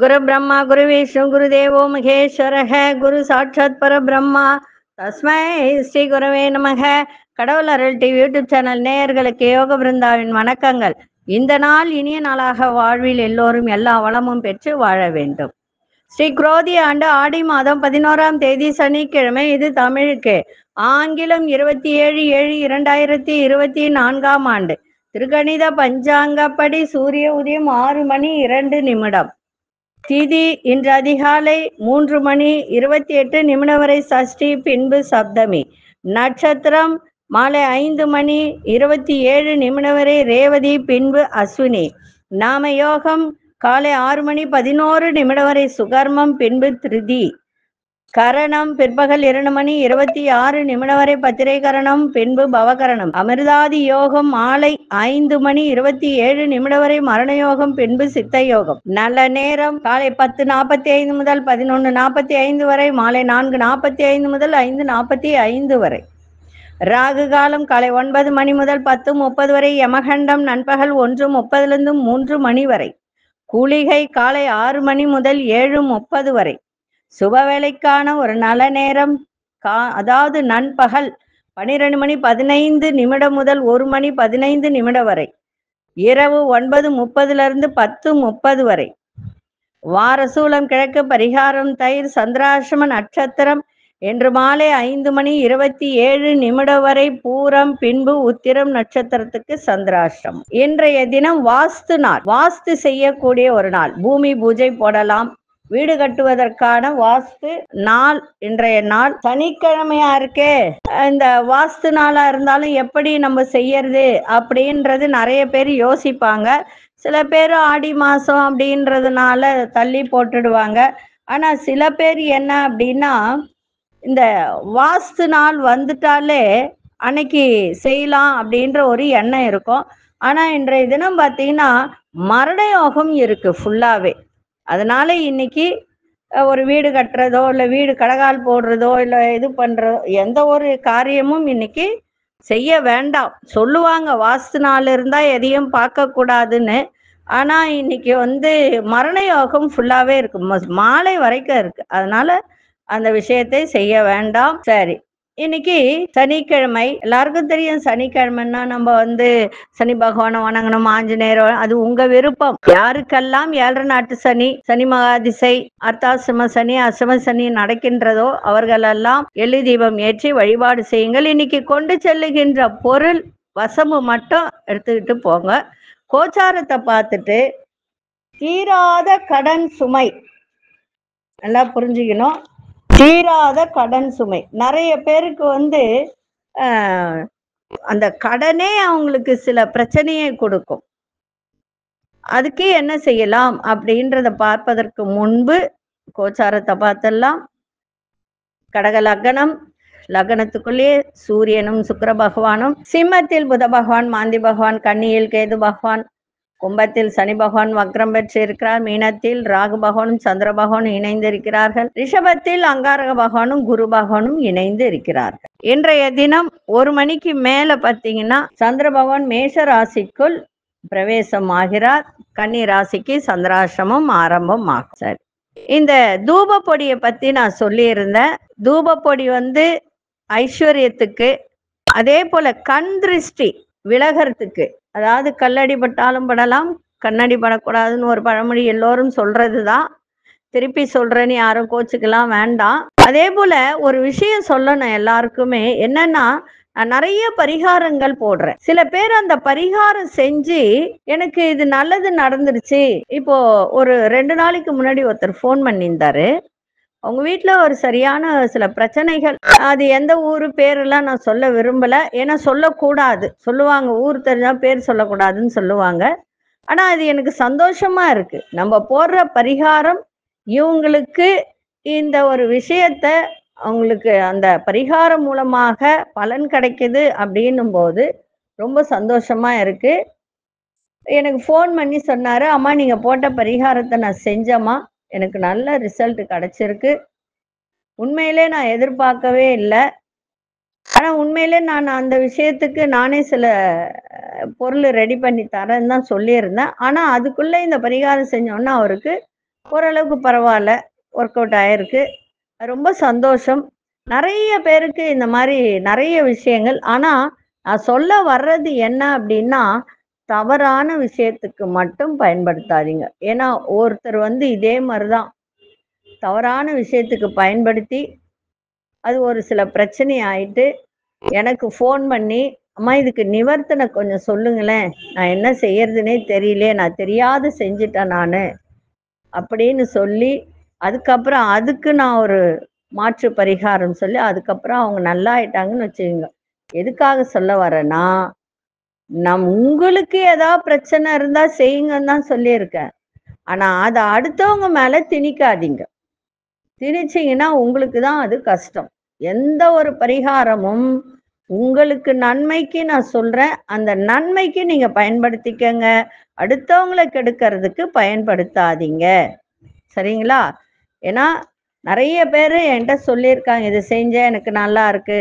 குரு பிரம்மா குரு விஷ்ணு குரு தேவோ மகேஸ்வரக குரு சாட்சாத் பரபிரம்மா தஸ்மை ஸ்ரீ குருவே நமக. கடவுள் அருள் டிவி யூடியூப் சேனல் நேயர்களுக்கு யோக பிருந்தாவின் வணக்கங்கள். இந்த நாள் இனிய நாளாக வாழ்வில் எல்லோரும் எல்லா வளமும் பெற்று வாழ வேண்டும். ஸ்ரீ குரோதி ஆண்டு ஆடி மாதம் 11ஆம் தேதி சனிக்கிழமை. இது தமிழுக்கு. ஆங்கிலம் 27/7/2024 ஆண்டு. திருக்கணித பஞ்சாங்கப்படி சூரிய உதயம் 6:02 திதி இன்று அதிகாலை 3:28 வரை சஷ்டி, பின்பு சப்தமி. நட்சத்திரம் மாலை 5:27 வரை ரேவதி, பின்பு அஸ்வினி. நாம யோகம் காலை 6:11 வரை சுகர்மம், பின்பு திருதி. கரணம் பிற்பகல் 2:26 வரை பத்திரை கரணம், பின்பு பவகரணம். அமிர்தாதி யோகம் மாலை 5:27 வரை மரண யோகம், பின்பு சித்த யோகம். நல்ல நேரம் காலை 10:45 முதல் 11:45 வரை, மாலை 4:45 முதல் 5:45 வரை. ராகு காலம் காலை 9 மணி முதல் 10:30 வரை. யமகண்டம் நண்பகல் 1:30 3 மணி வரை. கூலிகை காலை 6 மணி முதல் 7:30 வரை. சுபவேளைக்கான ஒரு நல்ல நேரம் அதாவது நண்பகல் 12:15 முதல் 1:15 வரை. இரவு 9:30 10:30 வரை. வாரசூலம் கிழக்கு. பரிகாரம் தயிர். சந்திராசிரம நட்சத்திரம் இன்று மாலை 5:27 வரை பூரம், பின்பு உத்திரம் நட்சத்திரத்துக்கு சந்திராஷ்டிரம். இன்றைய தினம் வாஸ்து நாள். வாஸ்து செய்யக்கூடிய ஒரு நாள். பூமி பூஜை போடலாம். வீடு கட்டுவதற்கான வாஸ்து நாள் இன்றைய நாள். சனிக்கிழமையா இருக்கே, இந்த வாஸ்து நாளா இருந்தாலும் எப்படி நம்ம செய்யறது அப்படின்றது நிறைய பேர் யோசிப்பாங்க. சில பேர் ஆடி மாசம் அப்படின்றதுனால தள்ளி போட்டுடுவாங்க. ஆனா சில பேர் என்ன அப்படின்னா, இந்த வாஸ்து நாள் வந்துட்டாலே அன்னைக்கு செய்யலாம் அப்படின்ற ஒரு எண்ணம் இருக்கும். ஆனா இன்றைய தினம் பார்த்தீங்கன்னா மரண யோகம் இருக்கு ஃபுல்லாவே. அதனால இன்னைக்கு ஒரு வீடு கட்டுறதோ இல்லை வீடு கடகால் போடுறதோ இல்லை இது பண்றதோ எந்த ஒரு காரியமும் இன்னைக்கு செய்ய வேண்டாம் சொல்லுவாங்க. வாஸ்து நாள் இருந்தா எதையும் பார்க்க கூடாதுன்னு. ஆனா இன்னைக்கு மரண யோகம் ஃபுல்லாவே இருக்கு, மாலை வரைக்கும் இருக்கு. அதனால அந்த விஷயத்தை செய்ய வேண்டாம். சரி, இன்னைக்கு சனிக்கிழமை. எல்லாருக்கும் தெரியும் சனிக்கிழமைன்னா நம்ம சனி பகவானை வணங்கணும், ஆஞ்சநேயர். அது உங்க விருப்பம். யாருக்கெல்லாம் 7 நாட்டு சனி, சனி மகாதிசை, அர்த்தாசிரம சனி, அசம சனி நடக்கின்றதோ அவர்களெல்லாம் எள்ளு தீபம் ஏற்றி வழிபாடு செய்யுங்கள். இன்னைக்கு கொண்டு செல்லுகின்ற பொருள் வசம்பு மட்டும் எடுத்துக்கிட்டு போங்க. கோச்சாரத்தை பார்த்துட்டு தீராத கடன் சுமை நல்லா புரிஞ்சுக்கணும். தீராத கடன் சுமை. நிறைய பேருக்கு அந்த கடனே அவங்களுக்கு சில பிரச்சனையை கொடுக்கும். அதுக்கு என்ன செய்யலாம் அப்படின்றத பார்ப்பதற்கு முன்பு கோச்சாரத்தை பார்த்தெல்லாம். கடக லக்னம். லக்னத்துக்குள்ளே சூரியனும் சுக்கிர பகவானும், சிம்மத்தில் புத பகவான், மாந்தி பகவான், கன்னியில் கேது பகவான், கும்பத்தில் சனி பகவான் வக்ரம் பெற்று இருக்கிறார். மீனத்தில் ராகு பகவானும் சந்திர பகவானும் இணைந்து இருக்கிறார்கள். ரிஷபத்தில் அங்காரக பகவானும் குரு பகவானும் இணைந்து இருக்கிறார்கள். இன்றைய தினம் 1 மணிக்கு மேல பார்த்தீங்கன்னா சந்திர பகவான் மேஷ ராசிக்குள் பிரவேசம் ஆகிறார். கன்னி ராசிக்கு சந்திராசிரமம் ஆரம்பம் ஆகும். சரி, இந்த தூப பொடியை பத்தி நான் சொல்லியிருந்தேன். தூப பொடி ஐஸ்வர்யத்துக்கு, அதே போல கண் திருஷ்டி விலகிறதுக்கு. அதாவது கல்லடி பட்டாலும் படலாம், கண்ணடி படக்கூடாதுன்னு ஒரு பழமொழி எல்லோரும் சொல்றதுதான். திருப்பி சொல்றேன்னு யாரும் கோச்சுக்கலாம் வேண்டாம். அதே போல ஒரு விஷயம் சொல்லணும் எல்லாருக்குமே. என்னன்னா, நான் நிறைய பரிகாரங்கள் போடுறேன். சில பேர் அந்த பரிகாரம் செஞ்சு எனக்கு இது நல்லது நடந்துருச்சு. இப்போ ஒரு 2 நாளைக்கு முன்னாடி ஒருத்தர் ஃபோன் பண்ணியிருந்தாரு. அவங்க வீட்டுல ஒரு சரியான சில பிரச்சனைகள். அது எந்த ஊரு பேரெல்லாம் நான் சொல்ல விரும்பல. ஏன்னா சொல்லக்கூடாது சொல்லுவாங்க, ஊர் தெரிஞ்சா பேர் சொல்லக்கூடாதுன்னு சொல்லுவாங்க. ஆனா அது எனக்கு சந்தோஷமா இருக்கு. நம்ம போடுற பரிகாரம் இவங்களுக்கு இந்த ஒரு விஷயத்த அவங்களுக்கு அந்த பரிகாரம் மூலமாக பலன் கிடைக்குது அப்படின்னும் போது ரொம்ப சந்தோஷமா இருக்கு. எனக்கு ஃபோன் பண்ணி சொன்னாரு, அம்மா நீங்க போட்ட பரிகாரத்தை நான் செஞ்சேம்மா, எனக்கு நல்ல ரிசல்ட் கிடைச்சிருக்கு. உண்மையிலே நான் எதிர்பார்க்கவே இல்லை. ஆனா உண்மையிலே நான் அந்த விஷயத்துக்கு நானே சில பொருள் ரெடி பண்ணி தரேன்னு தான் சொல்லியிருந்தேன். ஆனா அதுக்குள்ள இந்த பரிகாரம் செஞ்சோன்னா அவருக்கு ஓரளவுக்கு பரவாயில்ல. ஒர்க் அவுட் ஆயிருக்கு. ரொம்ப சந்தோஷம். நெறைய பேருக்கு இந்த மாரி நெறைய விஷயங்கள். ஆனா, நான் சொல்ல வர்றது என்ன அப்டின்னா, தவறான விஷயத்துக்கு மட்டும் பயன்படுத்தாதீங்க. ஏன்னா, ஒருத்தர் வந்து இதே மாரி தான் தவறான விஷயத்துக்கு பயன்படுத்தி, அது ஒரு சில பிரச்சனை ஆயிட்டு, எனக்கு ஃபோன் பண்ணி, "அம்மா இதுக்கு நிவர்த்தன கொஞ்சம் சொல்லுங்களேன். நான் என்ன செய்யறதுன்னே தெரியலையே. நான் தெரியாத செஞ்சுட்டேன் நானு." அப்படின்னு சொல்லி, அதுக்கப்புறம் அதுக்கு நான் ஒரு மாற்று பரிகாரம் சொல்லி, அதுக்கப்புறம் அவங்க நல்லா ஆயிட்டாங்கன்னு வச்சுக்கங்க. எதுக்காக சொல்ல வரேன்னா, உங்களுக்கு ஏதாவது பிரச்சனை இருந்தா செய்யுங்கன்னு தான் சொல்லியிருக்கேன். ஆனா, அத அடுத்தவங்க மேல திணிக்காதீங்க. திணிச்சீங்கன்னா உங்களுக்கு தான் அது கஷ்டம். எந்த ஒரு பரிகாரமும் உங்களுக்கு நன்மைக்கு நான் சொல்றேன். அந்த நன்மைக்கு நீங்க பயன்படுத்திக்கங்க. அடுத்தவங்கள கெடுக்கிறதுக்கு பயன்படுத்தாதீங்க. சரிங்களா? ஏன்னா, நெறைய பேரு என்ட்ட சொல்லியிருக்காங்க. "இது செஞ்சேன் எனக்கு நல்லா இருக்கு.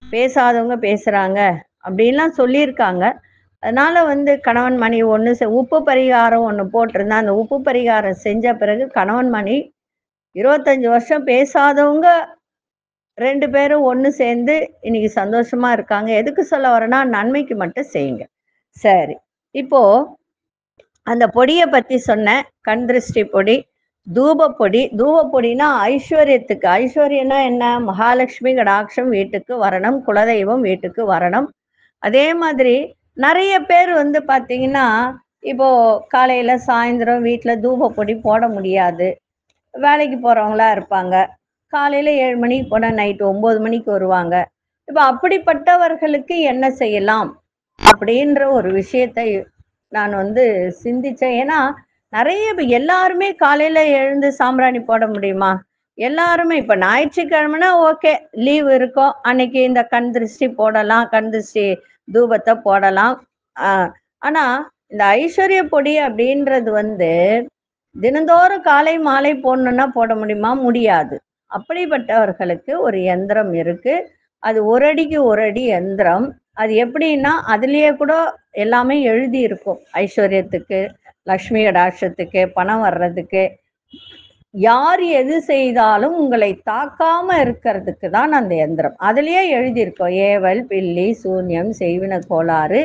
பேசாதவங்க பேசுறாங்க." அப்படின்லாம் சொல்லியிருக்காங்க. அதனால வந்து கணவன் மனைவி ஒண்ணு உப்பு பரிகாரம் ஒண்ணு போட்டிருந்தேன். அந்த உப்பு பரிகாரம் செஞ்ச பிறகு கணவன் மனைவி 25 வருஷம் பேசாதவங்க 2 பேரும் ஒண்ணு சேர்ந்து இன்னைக்கு சந்தோஷமா இருக்காங்க. எதுக்கு சொல்ல வரேன்னா, நன்மைக்கு மட்டும் செய்யுங்க. சரி. இப்போ அந்த பொடிய பத்தி சொன்னேன். கண் திருஷ்டி பொடி, தூப பொடி. தூப பொடின்னா ஐஸ்வர்யத்துக்கு. ஐஸ்வர்யம்னா என்ன? மகாலட்சுமி கடாட்சம் வீட்டுக்கு வரணும். குலதெய்வம் வீட்டுக்கு வரணும். அதே மாதிரி நெறைய பேர் வந்து பார்த்தீங்கன்னா, இப்போ காலையில, சாயந்தரம் வீட்ல தூப பொடி போட முடியாது. வேலைக்கு போறவங்களா இருப்பாங்க. காலையில 7 மணிக்கு போனா நைட் 9 மணிக்கு வருவாங்க. இப்ப அப்படிப்பட்டவர்களுக்கு என்ன செய்யலாம்? அப்படின்ற ஒரு விஷயத்தை நான் வந்து சிந்திச்சேன். ஏன்னா, நெறைய எல்லாருமே காலையில எழுந்து சாம்பிராணி போட முடியுமா? எல்லாருமே இப்ப ஞாயிற்றுக்கிழமைனா ஓகே. லீவ் இருக்கும். அன்னைக்கு இந்த கண் திருஷ்டி போடலாம். கண் திருஷ்டி தூபத்த போடலாம். அ ஆனா, இந்த ஐஸ்வர்ய பொடி அப்படின்றது வந்து தினந்தோறும் காலை, மாலை போடணும்னா போட முடியுமா? முடியாது. அப்படிப்பட்டவர்களுக்கு ஒரு யந்திரம் இருக்கு. அது 1 அடிக்கு 1 அடி யந்திரம். அது எப்படின்னா, அதிலேயே கூட எல்லாமே எழுதி இருக்கும். ஐஸ்வர்யத்துக்கு, லக்ஷ்மி கடாட்சத்துக்கு, பணம் வர்றதுக்கு. யார் எது செய்தாலும் உங்களை தாக்காம இருக்கிறதுக்கு தான் அந்த யந்திரம். அதிலேயே எழுதியிருக்கும். ஏவல், பில்லி, சூன்யம், செய்வின கோளாறு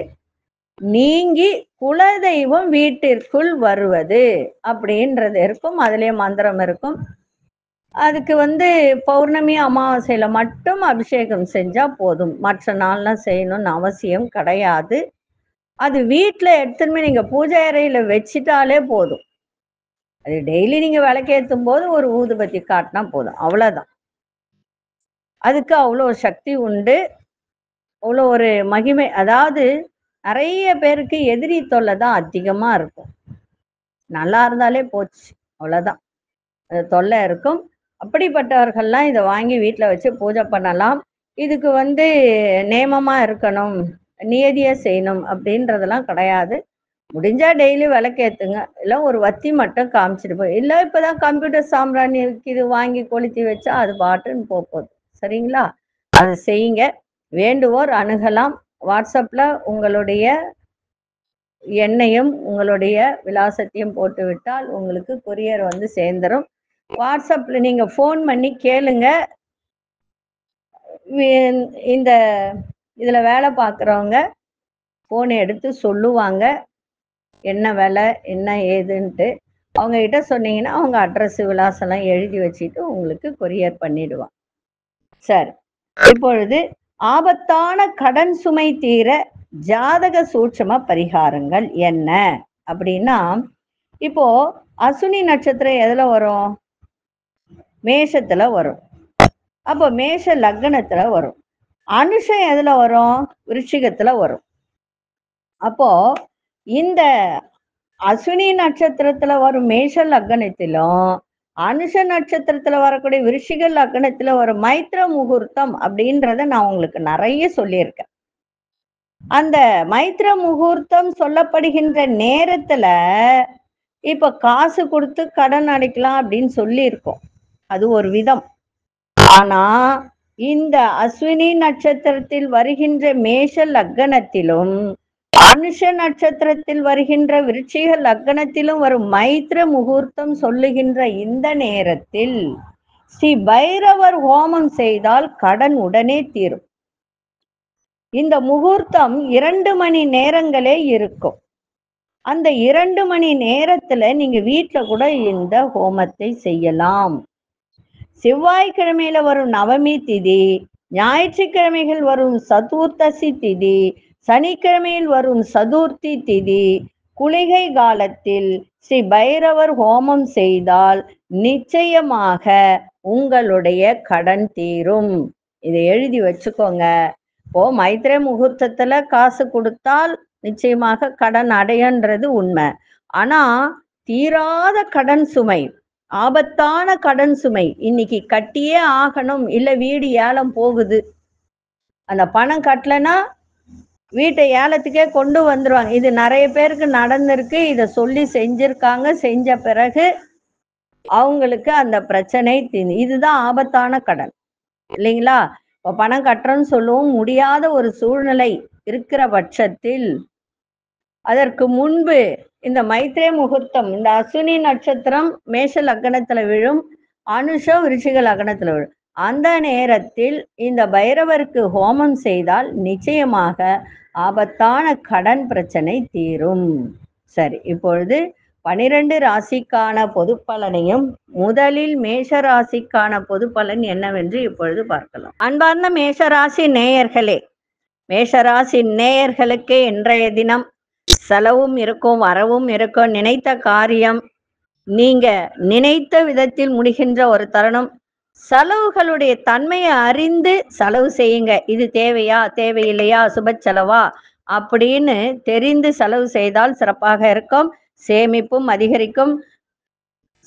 நீங்கி குலதெய்வம் வீட்டிற்குள் வருவது அப்படின்றது இருக்கும். அதிலேயே மந்திரம் இருக்கும். அதுக்கு வந்து பௌர்ணமி, அமாவாசையில மட்டும் அபிஷேகம் செஞ்சா போதும். மற்ற நாள்லாம் செய்யணும்னு அவசியம் கிடையாது. அது வீட்ல எடுத்துன்னு போய் நீங்க பூஜை அறையில வச்சுட்டாலே போதும். அது டெய்லி நீங்க விளக்கேத்தும்போது ஒரு ஊதுபத்தி காட்டுனா போதும். அவ்வளோதான். அதுக்கு அவ்வளோ சக்தி உண்டு. அவ்வளோ ஒரு மகிமை. அதாவது நெறைய பேருக்கு எதிரி தொல்லை தான் அதிகமா இருக்கும். நல்லா இருந்தாலே போச்சு. அவ்வளோதான். அது தொல்லை இருக்கும். அப்படிப்பட்டவர்கள்லாம் இத வாங்கி வீட்ல வச்சு பூஜை பண்ணலாம். இதுக்கு வந்து நேமமா இருக்கணும், நியதியா செய்யணும் அப்படின்றதெல்லாம் கிடையாது. முடிஞ்சா டெய்லி விளக்கேத்துங்க. இல்ல ஒரு வத்தி மட்டும் காமிச்சுட்டு போய் இல்ல இப்பதான் கம்ப்யூட்டர் சாம்பிராணி விக்கிது வாங்கி கொளுத்தி வச்சா அது பாட்டுன்னு போகுது. சரிங்களா? அத செய்யுங்க. வேண்டுவோர் அணுகலாம். WhatsAppல உங்களுடைய எண்ணையும், உங்களுடைய விலாசத்தையும் போட்டுவிட்டால் உங்களுக்கு கொரியர் வந்து சேர்ந்துரும். WhatsAppல நீங்க ஃபோன் பண்ணி கேளுங்க. வி இந்த இதுல வேலை பார்க்குறவங்க ஃபோன் எடுத்து சொல்லுவாங்க. என்ன வேலை, என்ன ஏதுன்ட்டு. அவங்க கிட்ட சொன்னீங்கன்னா, அவங்க அட்ரஸ், விலாசம்லாம் எழுதி வச்சுட்டு உங்களுக்கு கொரியர் பண்ணிடுவாங்க. சரி. இப்பொழுது ஆபத்தான கடன் சுமை தீர ஜாதக சூட்சும பரிகாரங்கள் என்ன? அப்படின்னா, இப்போ அசுனி நட்சத்திரம் எதுல வரும்? மேஷத்துல வரும். அப்போ மேஷ லக்னத்துல வரும். அனுஷம் எதுல வரும்? விருச்சிகத்துல வரும். அப்போ இந்த அஸ்வினி நட்சத்திரத்துல வரும் மேஷ லக்னத்திலும் அனுஷ நட்சத்திரத்துல வரக்கூடிய விருச்சிக லக்னத்துல ஒரு மைத்ர முகூர்த்தம் அப்படின்றத நான் உங்களுக்கு நிறைய சொல்லியிருக்கேன். அந்த மைத்ர முகூர்த்தம் சொல்லப்படுகின்ற நேரத்துல இப்ப காசு கொடுத்து கடன் அடைக்கலாம் அப்படின்னு சொல்லி இருக்கோம். அது ஒரு விதம். ஆனா இந்த அஸ்வினி நட்சத்திரத்தில் வருகின்ற மேஷ லக்னத்திலும் அனுஷ நட்சத்திரத்தில் வருகின்ற விருச்சிக லக்னத்திலும் வரும் மைத்ர முகூர்த்தம் சொல்லுகின்ற இந்த நேரத்தில் ஸ்ரீ பைரவர் ஹோமம் செய்தால் கடன் உடனே தீரும். இந்த முகூர்த்தம் 2 மணி நேரங்களே இருக்கும். அந்த 2 மணி நேரத்துல நீங்க வீட்டுல கூட இந்த ஹோமத்தை செய்யலாம். செவ்வாய்க்கிழமையில வரும் நவமி திதி, ஞாயிற்றுக்கிழமைகள் வரும் சதுர்த்தசி திதி, சனிக்கிழமையில் வரும் சதுர்த்தி திதி, குளிகை காலத்தில் ஸ்ரீ பைரவர் ஹோமம் செய்தால் நிச்சயமாக உங்களுடைய கடன் தீரும். இதை எழுதி வச்சுக்கோங்க. இப்போ மைத்ரே முகூர்த்தத்துல காசு கொடுத்தால் நிச்சயமாக கடன் அடையன்றது உண்மை. ஆனா தீராத கடன் சுமை, ஆபத்தான கடன் சுமை, இன்னைக்கு கட்டியே ஆகணும், இல்ல வீடு ஏலம் போகுது, அந்த பணம் கட்டலைன்னா வீட்டை ஏலத்துக்கே கொண்டு வந்துருவாங்க. இது நிறைய பேருக்கு நடந்திருக்கு. இதை சொல்லி செஞ்சிருக்காங்க. செஞ்ச பிறகு அவங்களுக்கு அந்த பிரச்சனை இதுதான் ஆபத்தான கடன் இல்லைங்களா? இப்போ பணம் கட்டுறோன்னு சொல்லவும் முடியாத ஒரு சூழ்நிலை இருக்கிற பட்சத்தில் அதற்கு முன்பு இந்த மைத்ரே முகூர்த்தம், இந்த அசுனி நட்சத்திரம் மேஷ லக்னத்துல விழும், அனுஷம் விருச்சிக லக்னத்துல விழும். அந்த நேரத்தில் இந்த பைரவருக்கு ஹோமம் செய்தால் நிச்சயமாக ஆபத்தான கடன் பிரச்சனை தீரும். சரி, இப்பொழுது 12 ராசிக்கான பொது பலனையும் முதலில் மேஷ ராசிக்கான பொது பலன் என்னவென்று இப்பொழுது பார்க்கலாம். அன்பார்ந்த மேஷராசி நேயர்களே, மேஷராசி நேயர்களுக்கு இன்றைய தினம் செலவும் இருக்கும், வரவும் இருக்கும். நினைத்த காரியம் நீங்க நினைத்த விதத்தில் முடிகின்ற ஒரு தருணம். செலவுகளுடைய தன்மையை அறிந்து செலவு செய்யுங்க. இது தேவையா தேவையில்லையா, சுப செலவா அப்படின்னு தெரிந்து செலவு செய்தால் சிறப்பாக இருக்கும். சேமிப்பும் அதிகரிக்கும்.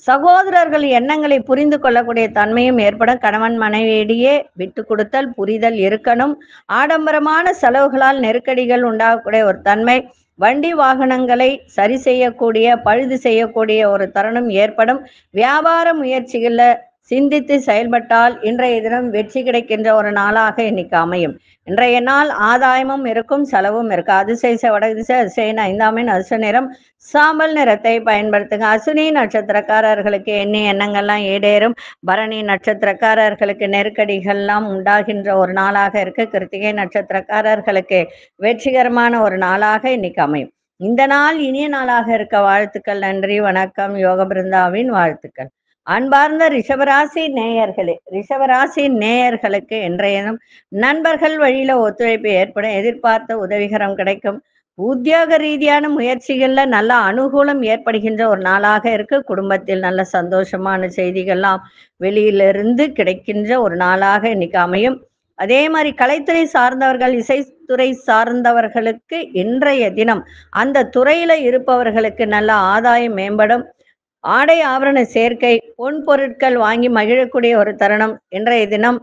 சகோதரர்கள் எண்ணங்களை புரிந்து கொள்ளக்கூடிய தன்மையும் ஏற்படும். கணவன் மனைவியிடையே விட்டு கொடுத்தல் புரிதல் இருக்கணும். ஆடம்பரமான செலவுகளால் நெருக்கடிகள் உண்டாகக்கூடிய ஒரு தன்மை. வண்டி வாகனங்களை சரி செய்யக்கூடிய, பழுது செய்யக்கூடிய ஒரு தருணம் ஏற்படும். வியாபார முயற்சிகள்ல சிந்தித்து செயல்பட்டால் இன்றைய தினம் வெற்றி கிடைக்கின்ற ஒரு நாளாக இன்னைக்கு அமையும். இன்றைய நாள் ஆதாயமும் இருக்கும், செலவும் இருக்கு. அதிசய வடதிசை அதிசயன் 5ஆம் எண் அதிர்ஷ்ட நிறம் சாம்பல் நிறத்தை பயன்படுத்துங்க. அசுனி நட்சத்திரக்காரர்களுக்கு எண்ணிய எண்ணங்கள்லாம் ஈடேறும். பரணி நட்சத்திரக்காரர்களுக்கு நெருக்கடிகள்லாம் உண்டாகின்ற ஒரு நாளாக இருக்கு. கிருத்திகை நட்சத்திரக்காரர்களுக்கு வெற்றிகரமான ஒரு நாளாக இன்னைக்கு அமையும். இந்த நாள் இனிய நாளாக இருக்க வாழ்த்துக்கள். நன்றி, வணக்கம். யோக பிருந்தாவின் வாழ்த்துக்கள். அன்பார்ந்த ரிஷபராசி நேயர்களே, ரிஷபராசி நேயர்களுக்கு இன்றைய நண்பர்கள் வழியில ஒத்துழைப்பு ஏற்படும். எதிர்பார்த்த உதவிகரம் கிடைக்கும். உத்தியோக ரீதியான முயற்சிகள்ல நல்ல அனுகூலம் ஏற்படுகின்ற ஒரு நாளாக இருக்கு. குடும்பத்தில் நல்ல சந்தோஷமான செய்திகள்லாம் வெளியிலிருந்து கிடைக்கின்ற ஒரு நாளாக இன்னைக்கு அமையும். அதே மாதிரி கலைத்துறை சார்ந்தவர்கள், இசைத்துறை சார்ந்தவர்களுக்கு இன்றைய தினம் அந்த துறையில இருப்பவர்களுக்கு நல்ல ஆதாயம் மேம்படும். ஆடை ஆபரண சேர்க்கை, பொன் பொருட்கள் வாங்கி மகிழக்கூடிய ஒரு தருணம். இன்றைய தினம்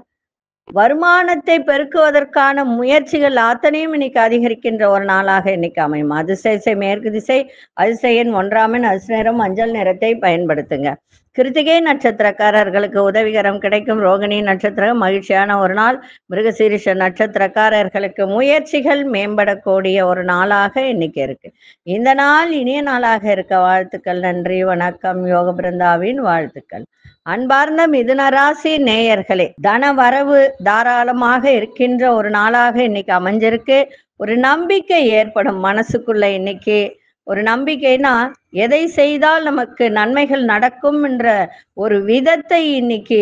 வருமானத்தை பெருக்குவதற்கான முயற்சிகள் அத்தனையும் இன்னைக்கு அதிகரிக்கின்ற ஒரு நாளாக இன்னைக்கு அமையும். அதிசய மேற்கு திசை அதிசயன் 1ஆம் எண் அதிர்ஷ்ட நிறம் மஞ்சள் நிறத்தை பயன்படுத்துங்க. கிருத்திகை நட்சத்திரக்காரர்களுக்கு உதவிகரம் கிடைக்கும். ரோகிணி நட்சத்திரம் மகிழ்ச்சியான ஒரு நாள். மிருகசீரிஷ நட்சத்திரக்காரர்களுக்கு முயற்சிகள் மேம்படக்கூடிய ஒரு நாளாக இன்னைக்கு இருக்கு. இந்த நாள் இனிய நாளாக இருக்க வாழ்த்துக்கள். நன்றி, வணக்கம். யோக பிருந்தாவின் வாழ்த்துக்கள். அன்பார்ந்த மிதுனராசி நேயர்களே, தன வரவு தாராளமாக இருக்கின்ற ஒரு நாளாக இன்னைக்கு அமைஞ்சிருக்கு. ஒரு நம்பிக்கை ஏற்படும் மனசுக்குள்ள. இன்னைக்கு ஒரு நம்பிக்கைனா எதை செய்தால் நமக்கு நன்மைகள் நடக்கும் என்ற ஒரு விதத்தை இன்னைக்கு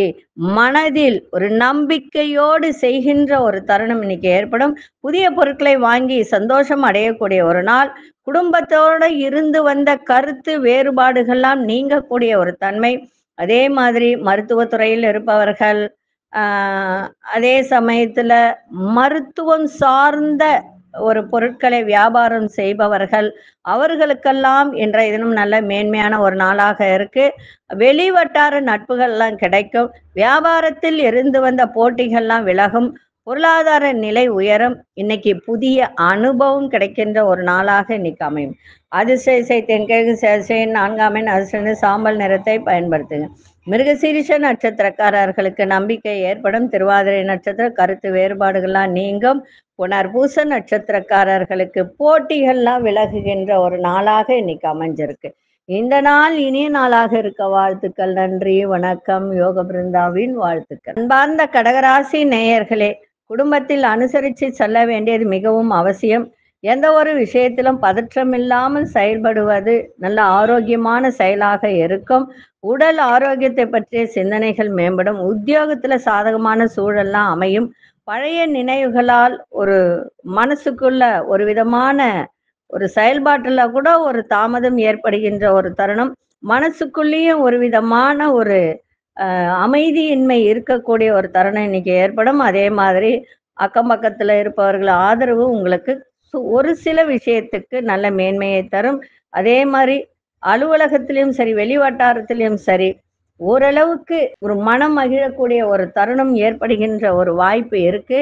மனதில் ஒரு நம்பிக்கையோடு செய்கின்ற ஒரு தருணம் இன்னைக்கு ஏற்படும். புதிய பொருட்களை வாங்கி சந்தோஷம் அடையக்கூடிய ஒரு நாள். குடும்பத்தோடு இருந்து வந்த கருத்து வேறுபாடுகள்லாம் நீங்கக்கூடிய ஒரு தன்மை. அதே மாதிரி மருத்துவத்துறையில் இருப்பவர்கள், அதே சமயத்துல மருத்துவம் சார்ந்த ஒரு பொருட்களை வியாபாரம் செய்பவர்கள், அவர்களுக்கெல்லாம் இன்றைய தினம் நல்ல மேன்மையான ஒரு நாளாக இருக்கு. வெளிவட்டார நட்புகள்லாம் கிடைக்கும். வியாபாரத்தில் இருந்து வந்த போட்டிகள்லாம் விலகும். பொருளாதார நிலை உயரும். இன்னைக்கு புதிய அனுபவம் கிடைக்கின்ற ஒரு நாளாக இன்னைக்கு அமையும். அதிர்ஷ்ட தென்கிழக்கு திசையின் 4ஆம் எண் அதிர்ஷ்ட சாம்பல் நிறத்தை பயன்படுத்துங்க. மிருகசீரிஷ நட்சத்திரக்காரர்களுக்கு நம்பிக்கை ஏற்படும். திருவாதிரை நட்சத்திர கருத்து வேறுபாடுகள்லாம் நீங்கும். புனர்பூச நட்சத்திரக்காரர்களுக்கு போட்டிகள்லாம் விலகுகின்ற ஒரு நாளாக இன்னைக்கு அமைஞ்சிருக்கு. இந்த நாள் இனிய நாளாக இருக்க வாழ்த்துக்கள். நன்றி, வணக்கம். யோக பிருந்தாவின் வாழ்த்துக்கள். அன்பார்ந்த கடகராசி நேயர்களே, குடும்பத்தில் அனுசரித்து செல்ல வேண்டியது மிகவும் அவசியம். எந்த ஒரு விஷயத்திலும் பதற்றம் இல்லாமல் செயல்படுவது நல்ல ஆரோக்கியமான செயலாக இருக்கும். உடல் ஆரோக்கியத்தை பற்றிய சிந்தனைகள் மேம்படும். உத்தியோகத்துல சாதகமான சூழல்லாம் அமையும். பழைய நினைவுகளால் ஒரு மனசுக்குள்ள ஒரு விதமான ஒரு செயல்பாட்டுல கூட ஒரு தாமதம் ஏற்படுகின்ற ஒரு தருணம். மனசுக்குள்ளேயும் ஒரு விதமான ஒரு அமைதியின்மை இருக்கக்கூடிய ஒரு தருணம் இன்னைக்கு ஏற்படும். அதே மாதிரி அக்கம் பக்கத்துல இருப்பவர்கள் ஆதரவு உங்களுக்கு ஒரு சில விஷயத்துக்கு நல்ல மேன்மையை தரும். அதே மாதிரி அலுவலகத்திலையும் சரி, வெளி வட்டாரத்திலையும் சரி, ஓரளவுக்கு ஒரு மனம் மகிழக்கூடிய ஒரு தருணம் ஏற்படுகின்ற ஒரு வாய்ப்பு இருக்கு.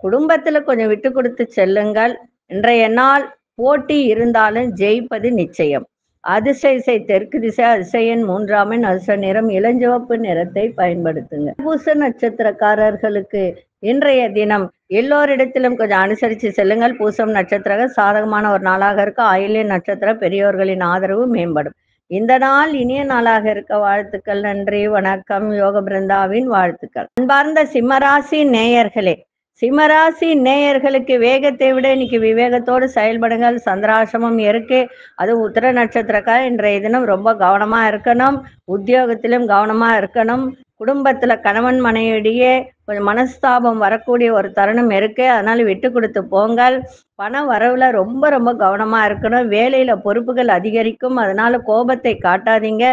குடும்பத்துல கொஞ்சம் விட்டு கொடுத்து செல்லுங்கள். இன்றைய நாள் போட்டி இருந்தாலும் ஜெயிப்பது நிச்சயம். அதிசய தெற்கு திசை அதிசயன் 3ஆம் எண் அதிர்ஷ்ட நிறம் இளஞ்சிவப்பு நிறத்தை பயன்படுத்துங்க. பூச நட்சத்திரக்காரர்களுக்கு இன்றைய தினம் எல்லோரிடத்திலும் கொஞ்சம் அனுசரித்து செல்லுங்கள். பூசம் நட்சத்திரம் சாதகமான ஒரு நாளாக இருக்கு. ஆயில்ய நட்சத்திரம் பெரியோர்களின் ஆதரவு மேம்படும். இந்த நாள் இனிய நாளாக இருக்க வாழ்த்துக்கள். நன்றி, வணக்கம். யோக பிருந்தாவின் வாழ்த்துக்கள். அன்பார்ந்த சிம்மராசி நேயர்களே, சிம்மராசி நேயர்களுக்கு வேகத்தை விட இன்னைக்கு விவேகத்தோடு செயல்படுங்கள். சந்திராசிரமம் இருக்கு. அது உத்திர நட்சத்திரக்கார இன்றைய தினம் ரொம்ப கவனமா இருக்கணும். உத்தியோகத்திலும் கவனமா இருக்கணும். குடும்பத்துல கணவன் மனைவிடையே கொஞ்சம் மனஸ்தாபம் வரக்கூடிய ஒரு தருணம் இருக்கு. அதனால விட்டு கொடுத்து போங்கள். பண வரவுல ரொம்ப ரொம்ப கவனமா இருக்கணும். வேலையில பொறுப்புகள் அதிகரிக்கும். அதனால கோபத்தை காட்டாதீங்க.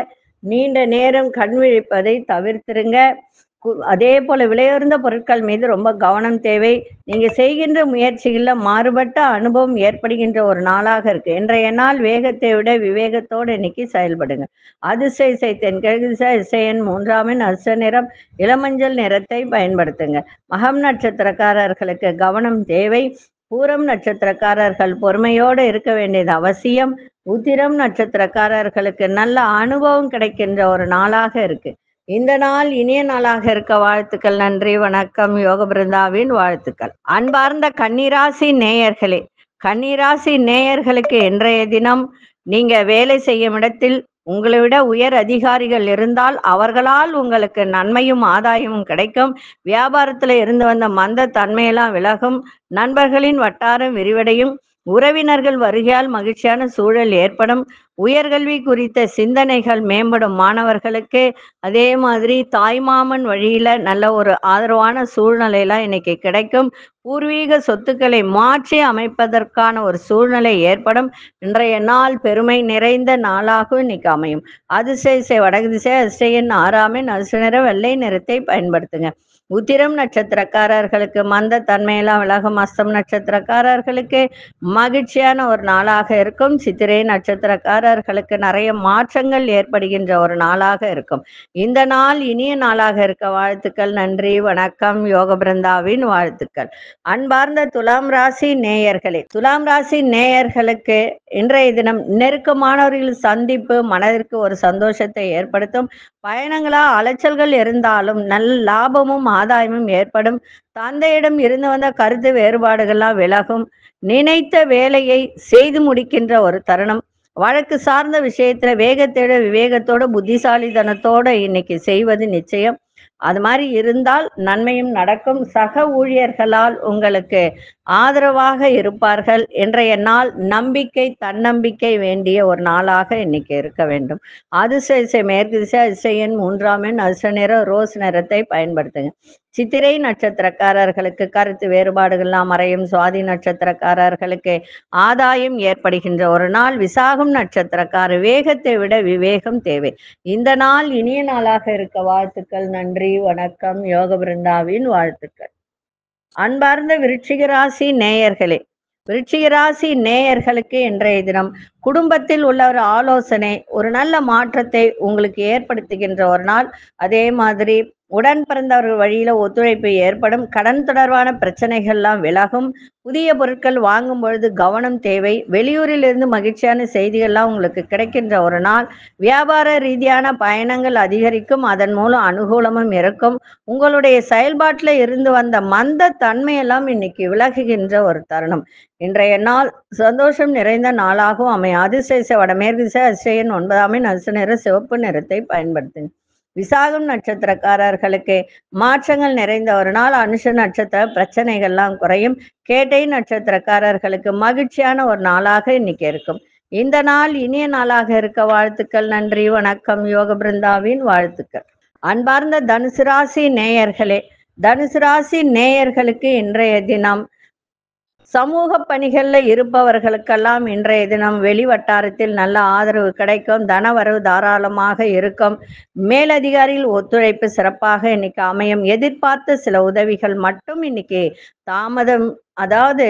நீண்ட நேரம் கண் விழிப்பதை தவிர்த்திருங்க. அதே போல விலையுயர்ந்த பொருட்கள் மீது ரொம்ப கவனம் தேவை. நீங்க செய்கின்ற முயற்சிகள்ல மாறுபட்ட அனுபவம் ஏற்படுகின்ற ஒரு நாளாக இருக்கு. இன்றைய நாள் வேகத்தை விட விவேகத்தோடு இன்னைக்கு செயல்படுங்க. அதிசய தென்கிழக்கு திசையின் 3ஆம் எண் அதிர்ஷ்ட நிறம் இளமஞ்சள் நிறத்தை பயன்படுத்துங்க. மகம் நட்சத்திரக்காரர்களுக்கு கவனம் தேவை. பூரம் நட்சத்திரக்காரர்கள் பொறுமையோடு இருக்க வேண்டியது அவசியம். உத்திரம் நட்சத்திரக்காரர்களுக்கு நல்ல அனுபவம் கிடைக்கின்ற ஒரு நாளாக இருக்கு. இந்த நாள் இனிய நாளாக இருக்க வாழ்த்துக்கள். நன்றி, வணக்கம். யோக பிருந்தாவின் வாழ்த்துக்கள். அன்பார்ந்த கன்னிராசி நேயர்களே, கன்னிராசி நேயர்களுக்கு இன்றைய தினம் நீங்க வேலை செய்யும் இடத்தில் உங்களை விட உயர் அதிகாரிகள் இருந்தால் அவர்களால் உங்களுக்கு நன்மையும் ஆதாயமும் கிடைக்கும். வியாபாரத்துல இருந்து வந்த மந்த தன்மையெல்லாம் விலகும். நண்பர்களின் வட்டாரம் விரிவடையும். உறவினர்கள் வருகையால் மகிழ்ச்சியான சூழல் ஏற்படும். உயர்கல்வி குறித்த சிந்தனைகள் மேம்படும் மாணவர்களுக்கு. அதே மாதிரி தாய்மாமன் வழியில நல்ல ஒரு ஆதரவான சூழ்நிலையெல்லாம் இன்னைக்கு கிடைக்கும். பூர்வீக சொத்துக்களை மாற்றி அமைப்பதற்கான ஒரு சூழ்நிலை ஏற்படும். இன்றைய நாள் பெருமை நிறைந்த நாளாகவும் இன்னைக்கு அமையும். அதிசய வடக்கு திசை அதிசயன் 6ஆம் எண் அதிர்ஷ்ட நிறம் வெள்ளை நிறத்தை பயன்படுத்துங்க. உத்திரம் நட்சத்திரக்காரர்களுக்கு மந்த தன்மையெல்லாம் விலகும். அஸ்தம் நட்சத்திரக்காரர்களுக்கு மகிழ்ச்சியான ஒரு நாளாக இருக்கும். சித்திரை நட்சத்திரக்காரர்களுக்கு நிறைய மாற்றங்கள் ஏற்படுகின்ற ஒரு நாளாக இருக்கும். இந்த நாள் இனிய நாளாக இருக்க வாழ்த்துக்கள். நன்றி, வணக்கம். யோக பிருந்தாவின் வாழ்த்துக்கள். அன்பார்ந்த துலாம் ராசி நேயர்களே, துலாம் ராசி நேயர்களுக்கு இன்றைய தினம் நெருக்கமானவர்கள் சந்திப்பு மனதிற்கு ஒரு சந்தோஷத்தை ஏற்படுத்தும். பயணங்களா அலைச்சல்கள் இருந்தாலும் நல்ல லாபமும் ஆதாயமும் ஏற்படும். தந்தையிடம் இருந்து வந்த கருத்து வேறுபாடுகள்லாம் விலகும். நினைத்த வேலையை செய்து முடிக்கின்ற ஒரு தருணம். வழக்கு சார்ந்த விஷயத்துல வேகத்தோட விவேகத்தோட புத்திசாலித்தனத்தோட இன்னைக்கு செய்வது நிச்சயம். அது மாதிரி இருந்தால் நன்மையும் நடக்கும். சக ஊழியர்களால் உங்களுக்கு ஆதரவாக இருப்பார்கள். இன்றைய நாள் நம்பிக்கை தன்னம்பிக்கை வேண்டிய ஒரு நாளாக இன்னைக்கு இருக்க வேண்டும். அதிசய மேற்கு திசை அதிசயன் 3ஆம் எண் அதிர்ஷ்ட நிறம் ரோஸ் நிறத்தை பயன்படுத்துங்க. சித்திரை நட்சத்திரக்காரர்களுக்கு கருத்து வேறுபாடுகள்லாம் மறையும். சுவாதி நட்சத்திரக்காரர்களுக்கு ஆதாயம் ஏற்படுகின்ற ஒரு நாள். விசாகம் நட்சத்திரக்காரர் வேகத்தை விட விவேகம் தேவை. இந்த நாள் இனிய நாளாக இருக்க வாழ்த்துக்கள். நன்றி, வணக்கம். யோக பிருந்தாவின் வாழ்த்துக்கள். அன்பார்ந்த விருச்சிக ராசி நேயர்களே, விருச்சிக ராசி நேயர்களுக்கு இன்றைய தினம் குடும்பத்தில் உள்ள ஒரு ஆலோசனை ஒரு நல்ல மாற்றத்தை உங்களுக்கு ஏற்படுத்துகின்ற ஒரு நாள். அதே மாதிரி உடன் பிறந்தவர்கள் வழியில ஒத்துழைப்பு ஏற்படும். கடன் தொடர்பான பிரச்சனைகள்லாம் விலகும். புதிய பொருட்கள் வாங்கும் பொழுது கவனம் தேவை. வெளியூரிலிருந்து மகிழ்ச்சியான செய்திகள்லாம் உங்களுக்கு கிடைக்கின்ற ஒரு நாள். வியாபார ரீதியான பயணங்கள் அதிகரிக்கும். அதன் மூலம் அனுகூலமும் இருக்கும். உங்களுடைய செயல்பாட்டில் இருந்து வந்த மந்த தன்மையெல்லாம் இன்னைக்கு விலகுகின்ற ஒரு தருணம். இன்றைய நாள் சந்தோஷம் நிறைந்த நாளாகவும் அமையும். அதிர்ஷ்ட வடமேற்கு திசை, அதிர்ஷ்ட எண் 9, அதிர்ஷ்ட நிறம் சிவப்பு நிறத்தை பயன்படுத்துங்க. விசாகம் நட்சத்திரக்காரர்களுக்கு மாற்றங்கள் நிறைந்த ஒரு நாள். அனுஷ நட்சத்திர பிரச்சனைகள்லாம் குறையும். கேட்டை நட்சத்திரக்காரர்களுக்கு மகிழ்ச்சியான ஒரு நாளாக இன்னைக்கு இருக்கும். இந்த நாள் இனிய நாளாக இருக்க வாழ்த்துக்கள். நன்றி, வணக்கம். யோக பிருந்தாவின் வாழ்த்துக்கள். அன்பார்ந்த தனுசு ராசி நேயர்களே, தனுசு ராசி நேயர்களுக்கு இன்றைய தினம் சமூக பணிகளில் இருப்பவர்களுக்கெல்லாம் இன்றைய தினம் வெளி வட்டாரத்தில் நல்ல ஆதரவு கிடைக்கும். தனவரவு தாராளமாக இருக்கும். மேலதிகாரிகள் ஒத்துழைப்பு சிறப்பாக இன்னைக்கு அமையும். எதிர்பார்த்த சில உதவிகள் மட்டும் இன்னைக்கு தாமதம், அதாவது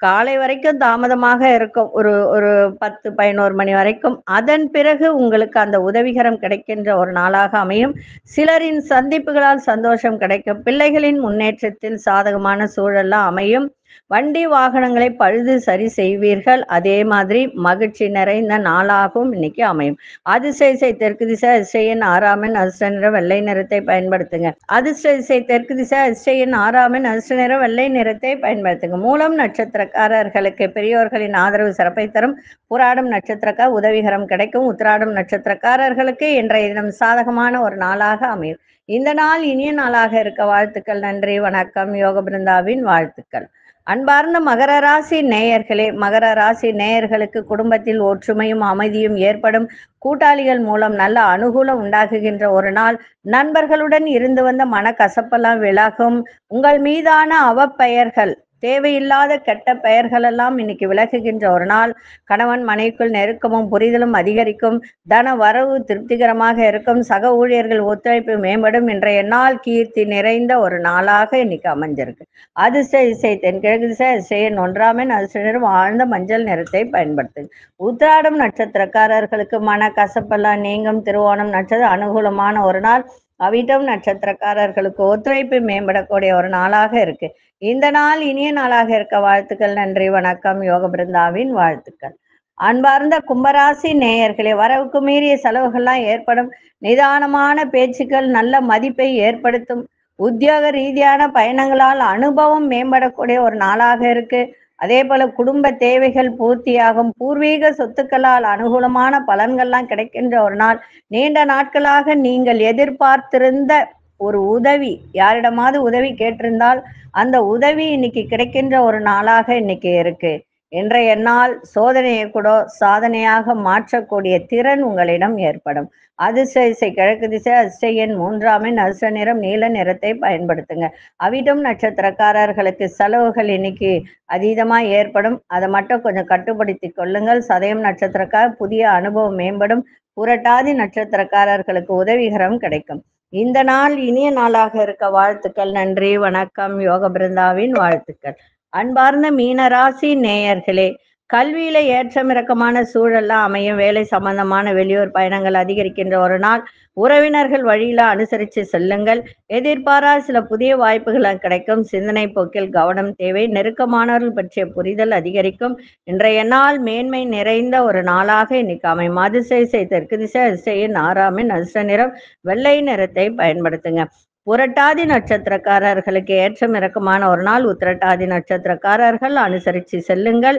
காலை வரைக்கும் தாமதமாக இருக்கும். ஒரு 10-11 மணி வரைக்கும். அதன் பிறகு உங்களுக்கு அந்த உதவிகரம் கிடைக்கின்ற ஒரு நாளாக அமையும். சிலரின் சந்திப்புகளால் சந்தோஷம் கிடைக்கும். பிள்ளைகளின் முன்னேற்றத்தில் சாதகமான சூழல்லாம் அமையும். வண்டி வாகனங்களை பழுது சரி செய்வீர்கள். அதே மாதிரி மகிழ்ச்சி நிறைந்த நாளாகவும் இன்னைக்கு அமையும். அதிர்ஷ்ட திசை தெற்கு திசை, அதிர்ஷ்ட எண் 6, அதிர்ஷ்ட நிறம் வெள்ளை நிறத்தை பயன்படுத்துங்க. அதிர்ஷ்ட திசை தெற்கு திசை, அதிர்ஷ்ட எண் 6, அதிர்ஷ்ட நிறம் வெள்ளை நிறத்தை பயன்படுத்துங்க. மூலம் நட்சத்திரக்காரர்களுக்கு பெரியோர்களின் ஆதரவு சிறப்பை தரும். புராடம் நட்சத்திரக்கார உதவிகரம் கிடைக்கும். உத்திராடம் நட்சத்திரக்காரர்களுக்கு இன்றைய தினம் சாதகமான ஒரு நாளாக அமையும். இந்த நாள் இனிய நாளாக இருக்க வாழ்த்துக்கள். நன்றி, வணக்கம். யோக பிருந்தாவின் வாழ்த்துக்கள். அன்பார்ந்த மகர ராசி நேயர்களே, மகர ராசி நேயர்களுக்கு குடும்பத்தில் ஒற்றுமையும் அமைதியும் ஏற்படும். கூட்டாளிகள் மூலம் நல்ல அனுகூலம் உண்டாகுகின்ற ஒரு நாள். நண்பர்களுடன் இருந்து வந்த மனக்கசப்பெல்லாம் விலகும். உங்கள் மீதான அவப்பெயர்கள், தேவையில்லாத கெட்ட பெயர்கள் எல்லாம் இன்னைக்கு விலகுகின்ற ஒரு நாள். கணவன் மனைவிக்குள் நெருக்கமும் புரிதலும் அதிகரிக்கும். தன வரவு திருப்திகரமாக இருக்கும். சக ஊழியர்கள் ஒத்துழைப்பு மேம்படும். இன்றைய நாள் கீர்த்தி நிறைந்த ஒரு நாளாக இன்னைக்கு அமைஞ்சிருக்கு. அதிர்ஷ்ட திசை தென்கிழக்கு திசை, அதிர்ஷ்ட எண் 1, அதிர்ஷ்ட நிறம் ஆழ்ந்த மஞ்சள் நிறத்தை பயன்படுத்துங்க. உத்திராடம் நட்சத்திரக்காரர்களுக்கு மனக்கசப்பெல்லாம் நீங்கும். திருவோணம் நட்சத்திரம் அனுகூலமான ஒரு நாள். அவிட்டம் நட்சத்திரக்காரர்களுக்கு ஒத்துழைப்பு மேம்படக்கூடிய ஒரு நாளாக இருக்கு. இந்த நாள் இனிய நாளாக இருக்க வாழ்த்துக்கள். நன்றி, வணக்கம். யோக பிருந்தாவின் வாழ்த்துக்கள். அன்பார்ந்த கும்பராசி நேயர்களே, வரவுக்கு மீறிய செலவுகள்லாம் ஏற்படும். நிதானமான பேச்சுக்கள் நல்ல மதிப்பை ஏற்படுத்தும். உத்தியோக ரீதியான பயணங்களால் அனுபவம் மேம்படக்கூடிய ஒரு நாளாக இருக்கு. அதே போல குடும்ப தேவைகள் பூர்த்தியாகும். பூர்வீக சொத்துக்களால் அனுகூலமான பலன்கள்லாம் கிடைக்கின்ற ஒரு நாள். நீண்ட நாட்களாக நீங்கள் எதிர்பார்த்திருந்த ஒரு உதவி, யாரிடமாவது உதவி கேட்டிருந்தால் அந்த உதவி இன்னைக்கு கிடைக்கின்ற ஒரு நாளாக இன்னைக்கு இருக்கு. இன்றைய நாள் சோதனையை கூட சாதனையாக மாற்றக்கூடிய திறன் உங்களிடம் ஏற்படும். அதிர்ஷ்ட திசை கிழக்கு திசை, அதிர்ஷ்ட எண் 3, அதிர்ஷ்ட நிறம் நீல நிறத்தை பயன்படுத்துங்க. அவிட்டம் நட்சத்திரக்காரர்களுக்கு செலவுகள் இன்னைக்கு அதீதமாக ஏற்படும். அதை மட்டும் கொஞ்சம் கட்டுப்படுத்தி கொள்ளுங்கள். சதயம் நட்சத்திரக்கார புதிய அனுபவம் மேம்படும். புரட்டாதி நட்சத்திரக்காரர்களுக்கு உதவிகரம் கிடைக்கும். இந்த நாள் இனிய நாளாக இருக்க வாழ்த்துக்கள். நன்றி, வணக்கம். யோக பிருந்தாவின் வாழ்த்துக்கள். அன்பார்ந்த மீனராசி நேயர்களே, கல்வியில ஏற்றம் இறக்கமான சூழல்லாம் அமையும். வேலை சம்பந்தமான வெளியூர் பயணங்கள் அதிகரிக்கின்ற ஒரு நாள். உறவினர்கள் வழியில அனுசரித்து செல்லுங்கள். எதிர்பாராத சில புதிய வாய்ப்புகள் கிடைக்கும். சிந்தனை போக்கில் கவனம் தேவை. நெருக்கமானவர்கள் பற்றிய புரிதல் அதிகரிக்கும். இன்றைய நாள் மேன்மை நிறைந்த ஒரு நாளாக இன்னைக்கு அமையும். அதிர்ஷ்ட திசை தெற்கு திசை, அதிர்ஷ்ட எண் 6, அதிர்ஷ்ட நிறம் வெள்ளை நிறத்தை பயன்படுத்துங்க. புரட்டாதி நட்சத்திரக்காரர்களுக்கு ஏற்றம் இறக்கமான ஒரு நாள். உத்திரட்டாதி நட்சத்திரக்காரர்கள் அனுசரித்து செல்லுங்கள்.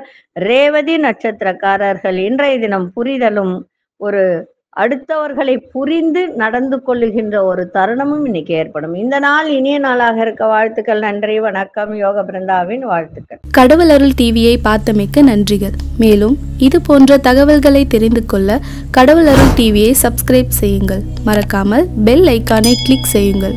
ரேவதி நட்சத்திரக்காரர்கள் இன்றைய தினம் புரிதலும் ஒரு அடுத்தவர்களை புரிந்து நடந்து கொள்ளுகின்ற ஒரு தருணமும் இன்னைக்கு ஏற்படும். இந்த நாள் இனிய நாளாக இருக்க வாழ்த்துக்கள். நன்றி, வணக்கம். யோக பிருந்தாவின் வாழ்த்துக்கள். கடவுள் அருள் டிவியை பார்த்தமைக்க நன்றிகள். மேலும் இது போன்ற தகவல்களை தெரிந்து கொள்ள கடவுள் அருள் டிவியை சப்ஸ்கிரைப் செய்யுங்கள். மறக்காமல் பெல் ஐக்கானை கிளிக் செய்யுங்கள்.